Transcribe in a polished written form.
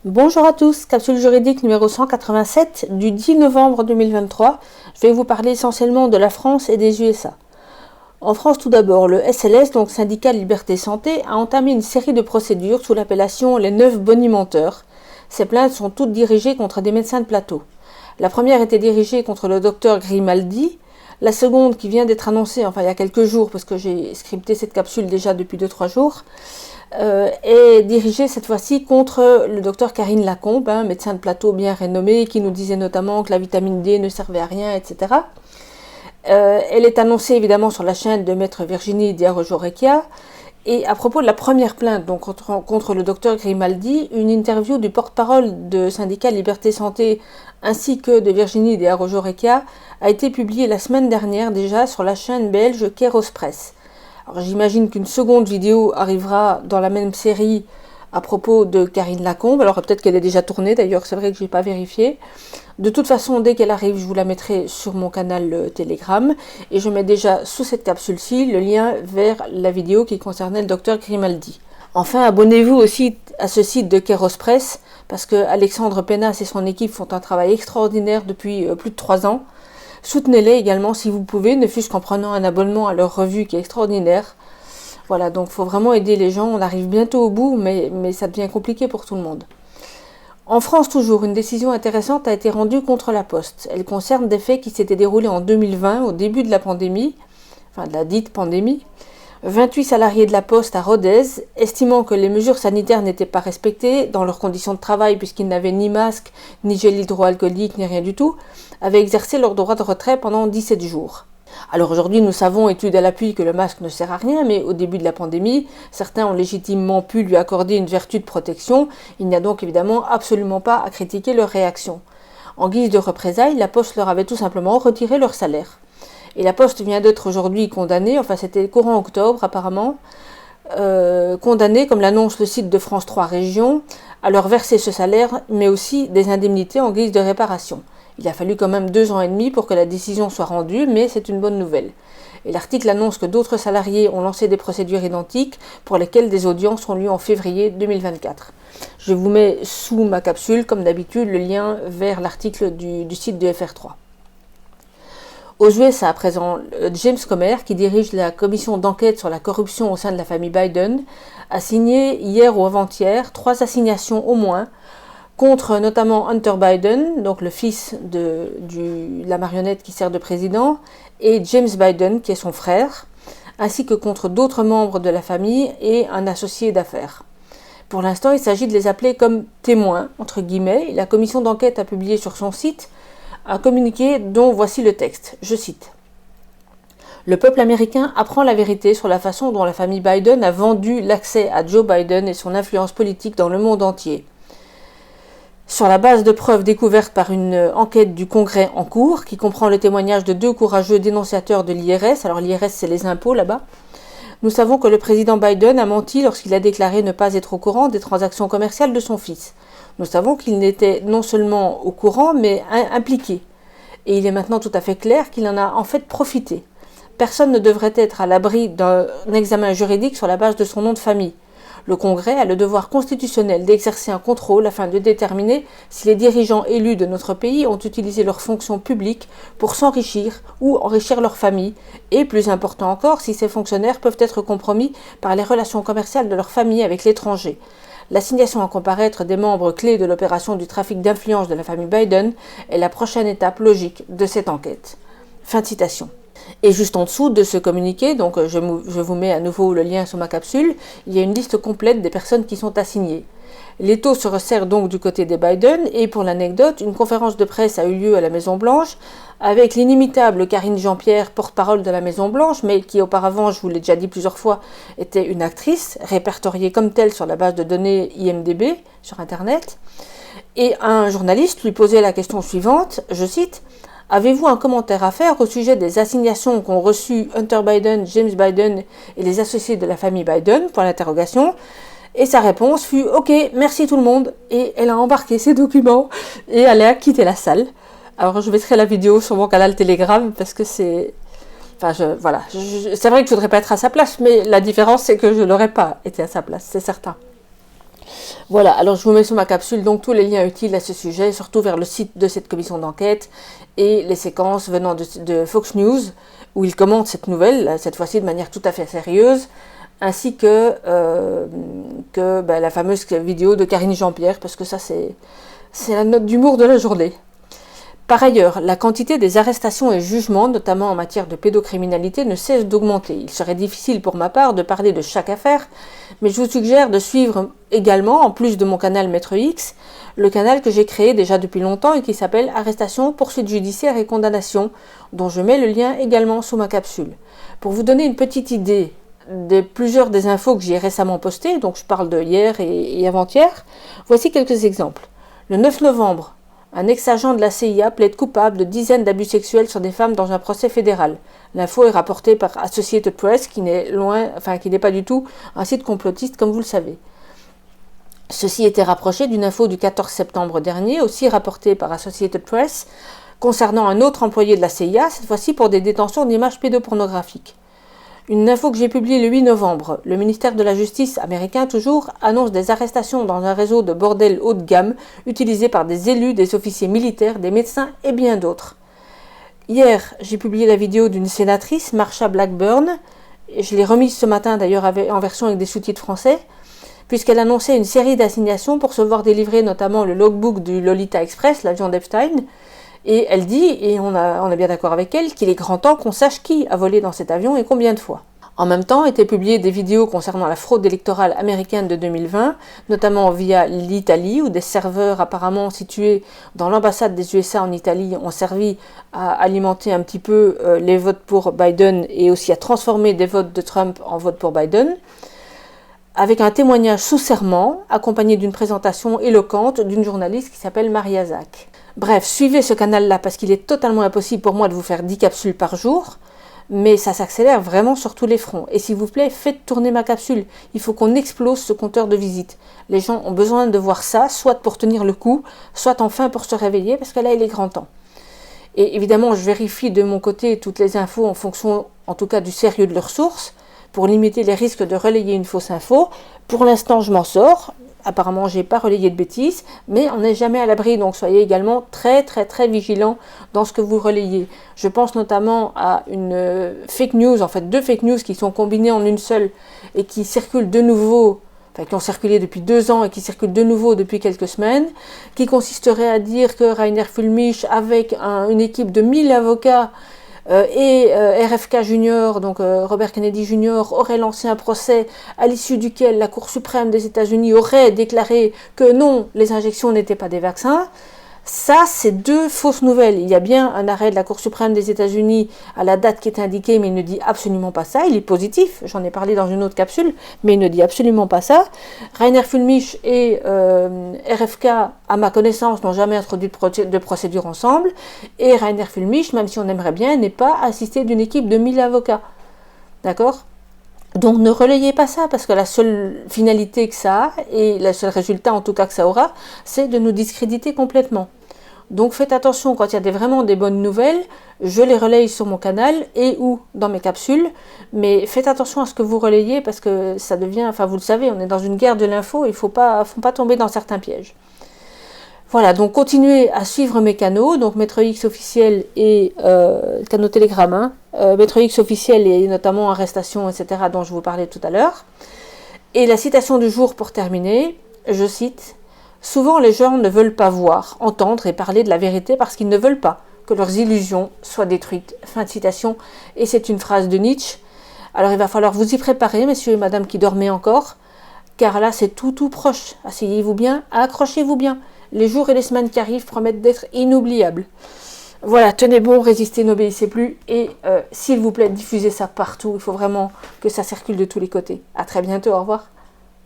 Bonjour à tous, capsule juridique numéro 187 du 10 novembre 2023. Je vais vous parler essentiellement de la France et des USA. En France tout d'abord, le SLS, donc Syndicat Liberté Santé, a entamé une série de procédures sous l'appellation les 9 bonimenteurs. Ces plaintes sont toutes dirigées contre des médecins de plateau. La première était dirigée contre le docteur Grimaldi. La seconde, qui vient d'être annoncée, il y a quelques jours, parce que j'ai scripté cette capsule déjà depuis 2-3 jours, est dirigée cette fois-ci contre le docteur Karine Lacombe, médecin de plateau bien renommé, qui nous disait notamment que la vitamine D ne servait à rien, etc. Elle est annoncée évidemment sur la chaîne de maître Virginie Diarojo-Recchia. Et à propos de la première plainte donc, contre le docteur Grimaldi, une interview du porte-parole de syndicat Liberté Santé ainsi que de Virginie Diarojo-Recchia a été publiée la semaine dernière déjà sur la chaîne belge Kairos Presse. Alors j'imagine qu'une seconde vidéo arrivera dans la même série à propos de Karine Lacombe. Alors peut-être qu'elle est déjà tournée, d'ailleurs c'est vrai que je n'ai pas vérifié. De toute façon, dès qu'elle arrive, je vous la mettrai sur mon canal Telegram. Et je mets déjà sous cette capsule-ci le lien vers la vidéo qui concernait le docteur Grimaldi. Enfin, abonnez-vous aussi à ce site de Kairos Presse, parce que Alexandre Pénas et son équipe font un travail extraordinaire depuis plus de 3 ans. Soutenez-les également si vous pouvez, ne fût-ce qu'en prenant un abonnement à leur revue qui est extraordinaire. Voilà, donc il faut vraiment aider les gens. On arrive bientôt au bout, mais ça devient compliqué pour tout le monde. En France toujours, une décision intéressante a été rendue contre la Poste. Elle concerne des faits qui s'étaient déroulés en 2020, au début de la pandémie, de la dite pandémie. 28 salariés de la Poste à Rodez, estimant que les mesures sanitaires n'étaient pas respectées dans leurs conditions de travail puisqu'ils n'avaient ni masque, ni gel hydroalcoolique, ni rien du tout, avaient exercé leur droit de retrait pendant 17 jours. Alors aujourd'hui, nous savons, études à l'appui, que le masque ne sert à rien, mais au début de la pandémie, certains ont légitimement pu lui accorder une vertu de protection. Il n'y a donc évidemment absolument pas à critiquer leur réaction. En guise de représailles, la Poste leur avait tout simplement retiré leur salaire. Et la Poste vient d'être aujourd'hui condamnée, c'était courant octobre apparemment, condamnée, comme l'annonce le site de France 3 Régions, à leur verser ce salaire, mais aussi des indemnités en guise de réparation. Il a fallu quand même 2 ans et demi pour que la décision soit rendue, mais c'est une bonne nouvelle. Et l'article annonce que d'autres salariés ont lancé des procédures identiques pour lesquelles des audiences ont lieu en février 2024. Je vous mets sous ma capsule, comme d'habitude, le lien vers l'article du site de FR3. Aux USA à présent, James Comer, qui dirige la commission d'enquête sur la corruption au sein de la famille Biden, a signé hier ou avant-hier 3 assignations au moins contre notamment Hunter Biden, donc le fils de la marionnette qui sert de président, et James Biden, qui est son frère, ainsi que contre d'autres membres de la famille et un associé d'affaires. Pour l'instant, il s'agit de les appeler comme témoins, entre guillemets. La commission d'enquête a publié sur son site un communiqué dont voici le texte, je cite. Le peuple américain apprend la vérité sur la façon dont la famille Biden a vendu l'accès à Joe Biden et son influence politique dans le monde entier. Sur la base de preuves découvertes par une enquête du Congrès en cours, qui comprend le témoignage de 2 courageux dénonciateurs de l'IRS, alors l'IRS c'est les impôts là-bas, nous savons que le président Biden a menti lorsqu'il a déclaré ne pas être au courant des transactions commerciales de son fils. Nous savons qu'il n'était non seulement au courant, mais impliqué. Et il est maintenant tout à fait clair qu'il en a en fait profité. Personne ne devrait être à l'abri d'un examen juridique sur la base de son nom de famille. Le Congrès a le devoir constitutionnel d'exercer un contrôle afin de déterminer si les dirigeants élus de notre pays ont utilisé leurs fonctions publiques pour s'enrichir ou enrichir leur famille, et plus important encore, si ces fonctionnaires peuvent être compromis par les relations commerciales de leur famille avec l'étranger. L'assignation à comparaître des membres clés de l'opération du trafic d'influence de la famille Biden est la prochaine étape logique de cette enquête. Fin de citation. Et juste en dessous de ce communiqué, donc je vous mets à nouveau le lien sur ma capsule, il y a une liste complète des personnes qui sont assignées. L'étau se resserre donc du côté des Biden et pour l'anecdote, une conférence de presse a eu lieu à la Maison-Blanche avec l'inimitable Karine Jean-Pierre, porte-parole de la Maison-Blanche, mais qui auparavant, je vous l'ai déjà dit plusieurs fois, était une actrice répertoriée comme telle sur la base de données IMDb sur Internet. Et un journaliste lui posait la question suivante, je cite, « Avez-vous un commentaire à faire au sujet des assignations qu'ont reçues Hunter Biden, James Biden et les associés de la famille Biden ?» Et sa réponse fut « Ok, merci tout le monde » et elle a embarqué ses documents et elle a quitté la salle. Alors je mettrai la vidéo sur mon canal Telegram parce que c'est... c'est vrai que je ne voudrais pas être à sa place, mais la différence c'est que je n'aurais pas été à sa place, c'est certain. Voilà, alors je vous mets sur ma capsule donc tous les liens utiles à ce sujet, surtout vers le site de cette commission d'enquête et les séquences venant de Fox News, où ils commentent cette nouvelle, cette fois-ci de manière tout à fait sérieuse, ainsi que la fameuse vidéo de Karine Jean-Pierre, parce que ça c'est la note d'humour de la journée. Par ailleurs, la quantité des arrestations et jugements, notamment en matière de pédocriminalité, ne cesse d'augmenter. Il serait difficile pour ma part de parler de chaque affaire, mais je vous suggère de suivre également, en plus de mon canal Maître X, le canal que j'ai créé déjà depuis longtemps et qui s'appelle Arrestation, poursuite judiciaire et condamnation, dont je mets le lien également sous ma capsule. Pour vous donner une petite idée de plusieurs des infos que j'ai récemment postées, donc je parle de hier et avant-hier, voici quelques exemples. Le 9 novembre, un ex-agent de la CIA plaide coupable de dizaines d'abus sexuels sur des femmes dans un procès fédéral. L'info est rapportée par Associated Press, qui n'est pas du tout un site complotiste, comme vous le savez. Ceci était rapproché d'une info du 14 septembre dernier, aussi rapportée par Associated Press, concernant un autre employé de la CIA, cette fois-ci pour des détentions d'images pédopornographiques. Une info que j'ai publiée le 8 novembre, le ministère de la Justice américain toujours annonce des arrestations dans un réseau de bordels haut de gamme utilisé par des élus, des officiers militaires, des médecins et bien d'autres. Hier, j'ai publié la vidéo d'une sénatrice, Marsha Blackburn, et je l'ai remise ce matin d'ailleurs en version avec des sous-titres français, puisqu'elle annonçait une série d'assignations pour se voir délivrer notamment le logbook du Lolita Express, l'avion d'Epstein. Et elle dit, et on est bien d'accord avec elle, qu'il est grand temps qu'on sache qui a volé dans cet avion et combien de fois. En même temps, étaient publiées des vidéos concernant la fraude électorale américaine de 2020, notamment via l'Italie, où des serveurs apparemment situés dans l'ambassade des USA en Italie ont servi à alimenter un petit peu les votes pour Biden et aussi à transformer des votes de Trump en votes pour Biden, avec un témoignage sous serment, accompagné d'une présentation éloquente d'une journaliste qui s'appelle Maria Zak. Bref, suivez ce canal-là parce qu'il est totalement impossible pour moi de vous faire 10 capsules par jour, mais ça s'accélère vraiment sur tous les fronts. Et s'il vous plaît, faites tourner ma capsule. Il faut qu'on explose ce compteur de visites. Les gens ont besoin de voir ça, soit pour tenir le coup, soit enfin pour se réveiller, parce que là, il est grand temps. Et évidemment, je vérifie de mon côté toutes les infos en fonction, en tout cas, du sérieux de leurs sources, pour limiter les risques de relayer une fausse info. Pour l'instant, je m'en sors. Apparemment, je n'ai pas relayé de bêtises, mais on n'est jamais à l'abri, donc soyez également très très très vigilants dans ce que vous relayez. Je pense notamment à une fake news, en fait 2 fake news qui sont combinées en une seule et qui circulent de nouveau, enfin qui ont circulé depuis 2 ans et qui circulent de nouveau depuis quelques semaines, qui consisterait à dire que Rainer Fulmich, avec une équipe de 1000 avocats, et RFK Junior, donc Robert Kennedy Junior, aurait lancé un procès à l'issue duquel la Cour suprême des États-Unis aurait déclaré que non, les injections n'étaient pas des vaccins. Ça, c'est 2 fausses nouvelles. Il y a bien un arrêt de la Cour suprême des États-Unis à la date qui est indiquée, mais il ne dit absolument pas ça. Il est positif, j'en ai parlé dans une autre capsule, mais il ne dit absolument pas ça. Rainer Fulmich et RFK, à ma connaissance, n'ont jamais introduit de procédure ensemble. Et Rainer Fulmich, même si on aimerait bien, n'est pas assisté d'une équipe de 1000 avocats. D'accord ? Donc ne relayez pas ça, parce que la seule finalité que ça a, et le seul résultat en tout cas que ça aura, c'est de nous discréditer complètement. Donc faites attention, quand il y a vraiment des bonnes nouvelles, je les relaye sur mon canal et ou dans mes capsules, mais faites attention à ce que vous relayez, parce que ça devient, enfin vous le savez, on est dans une guerre de l'info, il ne faut pas tomber dans certains pièges. Voilà, donc continuez à suivre mes canaux, donc Maître X officiel et canaux Telegram, Maître X officiel et notamment arrestation, etc., dont je vous parlais tout à l'heure. Et la citation du jour pour terminer, je cite, « Souvent les gens ne veulent pas voir, entendre et parler de la vérité parce qu'ils ne veulent pas que leurs illusions soient détruites. » Fin de citation, et c'est une phrase de Nietzsche. Alors il va falloir vous y préparer, messieurs et madame qui dormez encore, car là c'est tout proche. Asseyez-vous bien, accrochez-vous bien. Les jours et les semaines qui arrivent promettent d'être inoubliables. Voilà, tenez bon, résistez, n'obéissez plus. Et s'il vous plaît, diffusez ça partout. Il faut vraiment que ça circule de tous les côtés. À très bientôt, au revoir.